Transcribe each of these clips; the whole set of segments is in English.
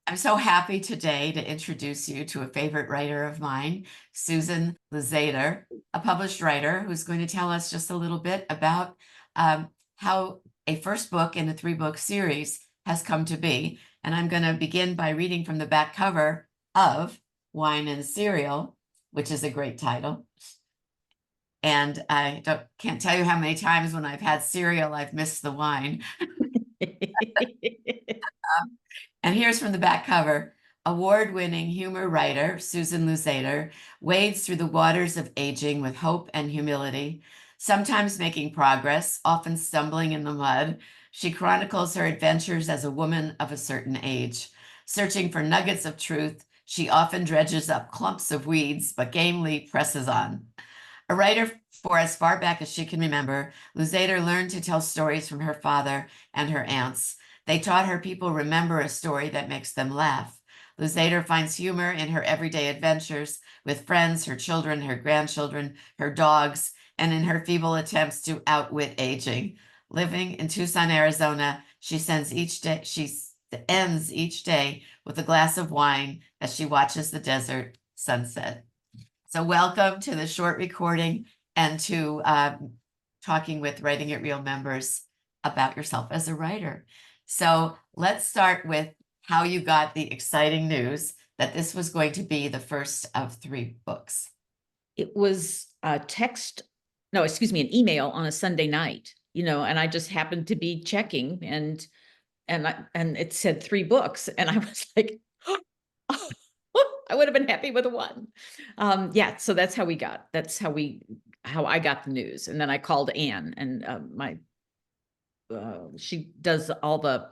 I'm so happy today to introduce you to a favorite writer of mine, Susan Luzader, a published writer who's going to tell us just a little bit about how a first book in a three-book series has come to be. And I'm going to begin by reading from the back cover of Wine and Cereal, which is a great title. And can't tell you how many times when I've had cereal, I've missed the wine. And here's from the back cover. Award-winning humor writer Susan Luzader wades through the waters of aging with hope and humility, sometimes making progress, often stumbling in the mud. She chronicles her adventures as a woman of a certain age. Searching for nuggets of truth, she often dredges up clumps of weeds, but gamely presses on. A writer for as far back as she can remember, Luzader learned to tell stories from her father and her aunts. They taught her people remember a story that makes them laugh. Luzader finds humor in her everyday adventures with friends, her children, her grandchildren, her dogs, and in her feeble attempts to outwit aging. Living in Tucson, Arizona, she ends each day with a glass of wine as she watches the desert sunset. So welcome to the short recording and to talking with Writing It Real members about yourself as a writer. So let's start with how you got the exciting news that this was going to be the first of 3 books. It was an email on a Sunday night, and I just happened to be checking and it said 3 books. And I was like, oh, I would have been happy with a 1. Yeah. So that's how I got the news. And then I called Anne, and she does all the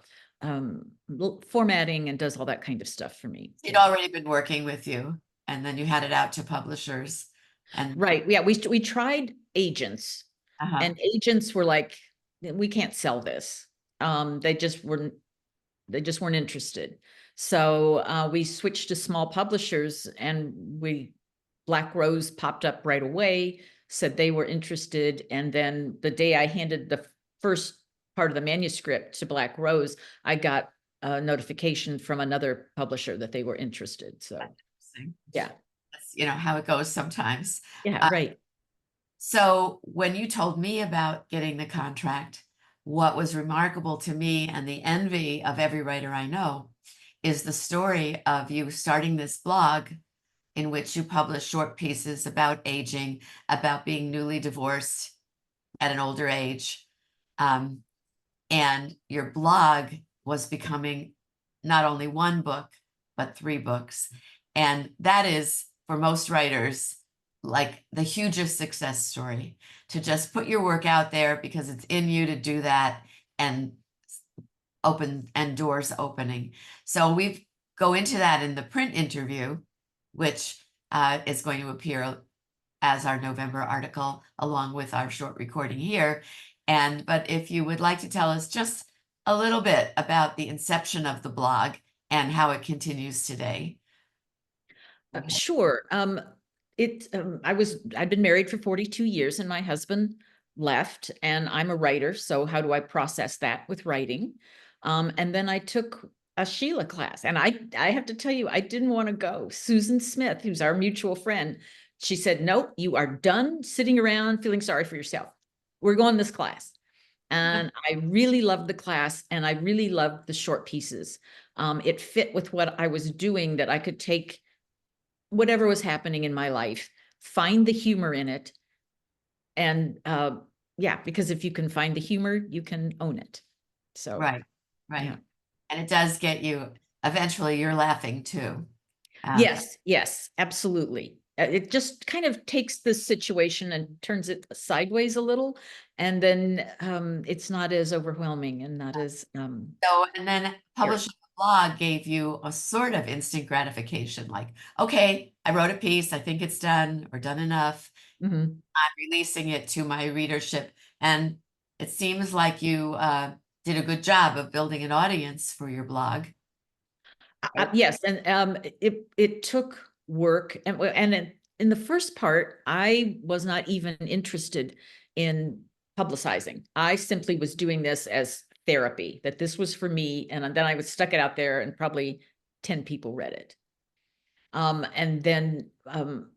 formatting and does all that kind of stuff for me. She'd already been working with you, and then you had it out to publishers. And right. Yeah. We tried agents, and agents were like, we can't sell this. They just weren't interested. So we switched to small publishers, and Black Rose popped up right away, said they were interested. And then the day I handed the first part of the manuscript to Black Rose, I got a notification from another publisher that they were interested. So yeah, that's how it goes sometimes. Yeah, right. So when you told me about getting the contract, what was remarkable to me and the envy of every writer I know is the story of you starting this blog in which you publish short pieces about aging, about being newly divorced at an older age. And your blog was becoming not only 1 book, but 3 books. And that is, for most writers, like the hugest success story, to just put your work out there because it's in you to do that, and doors opening. So we go into that in the print interview, which is going to appear as our November article along with our short recording here. But if you would like to tell us just a little bit about the inception of the blog and how it continues today. Sure. I'd been married for 42 years, and my husband left, and I'm a writer. So how do I process that with writing? And then I took a Sheila class, and I have to tell you, I didn't want to go. Susan Smith, who's our mutual friend, she said, nope, you are done sitting around feeling sorry for yourself. We're going to this class. And I really loved the class, and I really loved the short pieces. It fit with what I was doing, that I could take whatever was happening in my life, find the humor in it. And yeah, because if you can find the humor, you can own it. So right. Yeah. And it does get you, eventually you're laughing too. Yes, absolutely. It just kind of takes this situation and turns it sideways a little, and then it's not as overwhelming and not as and then publishing a blog gave you a sort of instant gratification, like, okay, I wrote a piece, I think it's done or done enough. I'm releasing it to my readership. And it seems like you did a good job of building an audience for your blog. Yes, and it took work, and in the first part, I was not even interested in publicizing. I simply was doing this as therapy, that this was for me, and then I would stuck it out there and probably 10 people read it. And then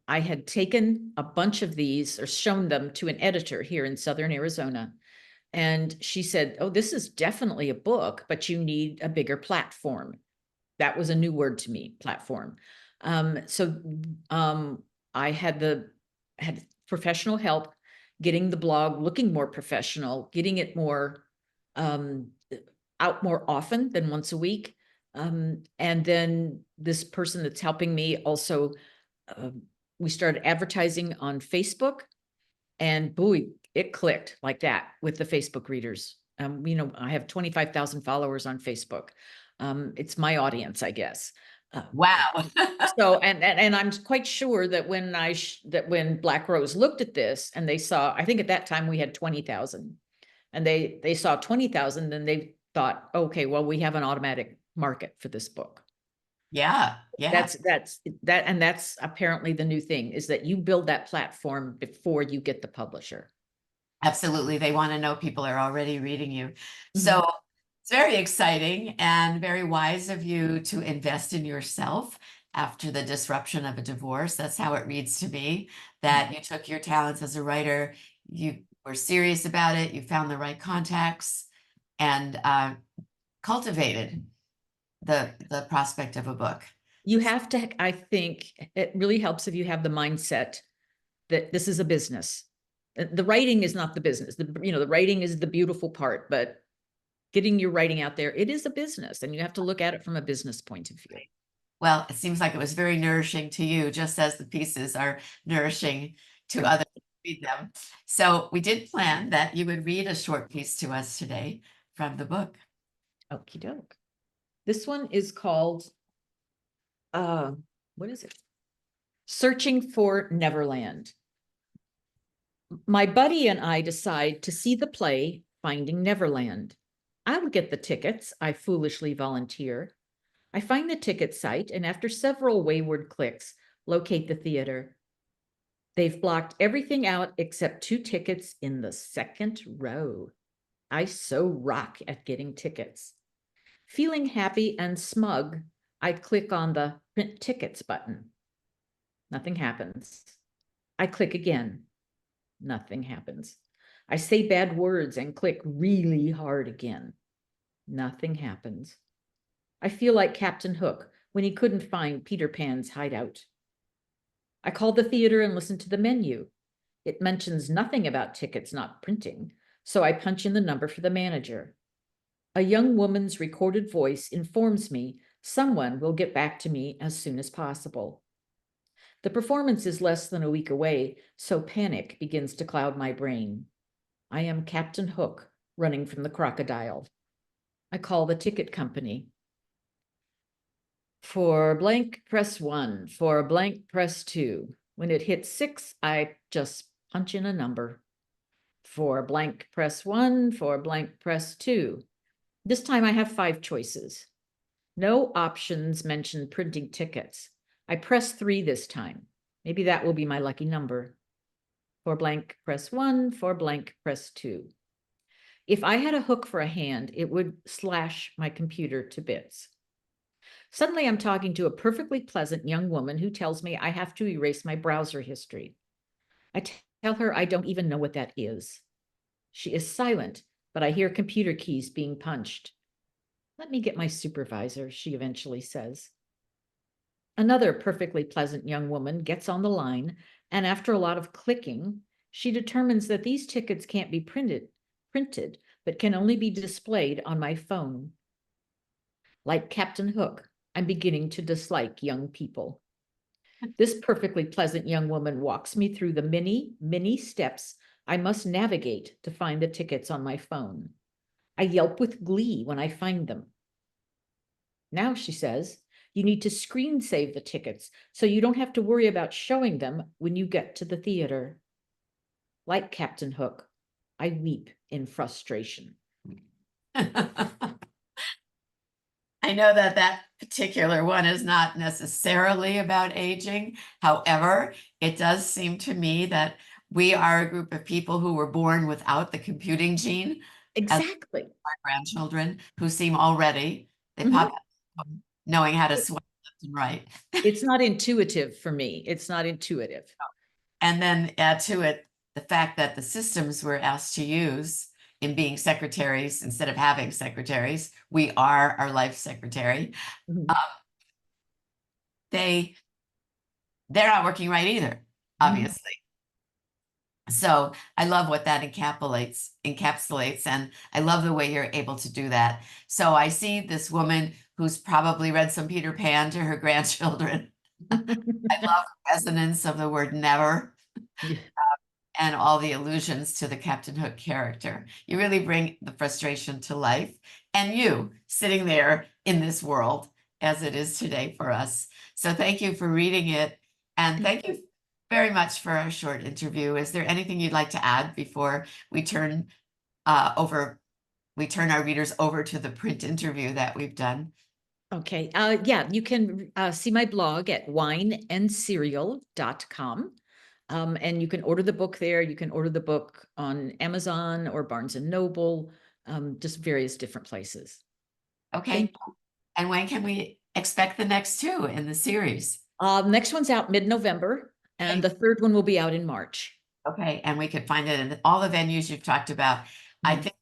I had taken a bunch of these or shown them to an editor here in Southern Arizona. And she said, oh, this is definitely a book, but you need a bigger platform. That was a new word to me, platform. So I had professional help getting the blog looking more professional, getting it more out more often than once a week. And then this person that's helping me also, we started advertising on Facebook, and boy, it clicked like that with the Facebook readers. I have 25,000 followers on Facebook. It's my audience, I guess. Wow. So, and I'm quite sure that when when Black Rose looked at this and they saw, I think at that time we had 20,000, and they saw 20,000, then they thought, okay, well, we have an automatic market for this book. Yeah. And that's apparently the new thing, is that you build that platform before you get the publisher. Absolutely. They want to know people are already reading you. So it's very exciting and very wise of you to invest in yourself after the disruption of a divorce. That's how it reads to me, that you took your talents as a writer, you were serious about it, you found the right contacts, and cultivated the prospect of a book. You have to, I think it really helps if you have the mindset that this is a business. The writing is not the business. The writing is the beautiful part, but getting your writing out there, it is a business, and you have to look at it from a business point of view. Well, it seems like it was very nourishing to you, just as the pieces are nourishing to others who read them. So we did plan that you would read a short piece to us today from the book. Okie doke. This one is called, what is it? Searching for Neverland. My buddy and I decide to see the play Finding Neverland. I'll get the tickets, I foolishly volunteer. I find the ticket site, and after several wayward clicks, locate the theater. They've blocked everything out except 2 tickets in the second row. I so rock at getting tickets. Feeling happy and smug, I click on the print tickets button. Nothing happens. I click again. Nothing happens. I say bad words and click really hard again. Nothing happens. I feel like Captain Hook when he couldn't find Peter Pan's hideout. I call the theater and listen to the menu. It mentions nothing about tickets not printing, so I punch in the number for the manager. A young woman's recorded voice informs me someone will get back to me as soon as possible. The performance is less than a week away, so panic begins to cloud my brain. I am Captain Hook, running from the crocodile. I call the ticket company. For blank, press 1. For blank, press 2. When it hits 6, I just punch in a number. For blank, press 1. For blank, press 2. This time I have 5 choices. No options mention printing tickets. I press 3 this time. Maybe that will be my lucky number. For blank, press 1. For blank, press 2. If I had a hook for a hand, it would slash my computer to bits. Suddenly, I'm talking to a perfectly pleasant young woman who tells me I have to erase my browser history. I tell her I don't even know what that is. She is silent, but I hear computer keys being punched. Let me get my supervisor, she eventually says. Another perfectly pleasant young woman gets on the line, and after a lot of clicking, she determines that these tickets can't be printed, but can only be displayed on my phone. Like Captain Hook, I'm beginning to dislike young people. This perfectly pleasant young woman walks me through the many steps I must navigate to find the tickets on my phone. I yelp with glee when I find them. Now, she says, you need to screen save the tickets so you don't have to worry about showing them when you get to the theater. Like Captain Hook, I weep in frustration. I know that that particular one is not necessarily about aging. However, it does seem to me that we are a group of people who were born without the computing gene. Exactly. Our grandchildren who seem already, they pop out knowing how to swipe right. It's not intuitive for me. It's not intuitive. And then add to it the fact that the systems we're asked to use in being secretaries instead of having secretaries, we are our life secretary. Mhm. Uh, they they're not working right either, Mhm. obviously. So I love what that encapsulates, and I love the way you're able to do that. So I see this woman who's probably read some Peter Pan to her grandchildren. I love the resonance of the word never Yeah. and all the allusions to the Captain Hook character. You really bring the frustration to life, and you sitting there in this world as it is today for us. So thank you for reading it, and thank you very much for our short interview. Is there anything you'd like to add before we turn over? We turn our readers over to the print interview that we've done. Okay. Yeah, you can see my blog at wineandcereal.com. And you can order the book there. You can order the book on Amazon or Barnes and Noble, just various different places. Okay. Thank you. And when can we expect the next two in the series? Next one's out mid-November, and the third one will be out in March. Okay, and we could find it in all the venues you've talked about. I Mhm. think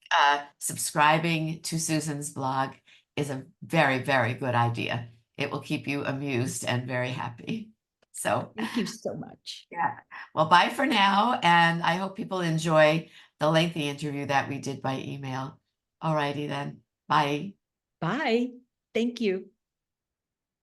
subscribing to Susan's blog is a very, very good idea. It will keep you amused and very happy. So, Thank you so much. yeah. Well, bye for now, and I hope people enjoy the lengthy interview that we did by email. All righty then. Bye. Bye. Thank you.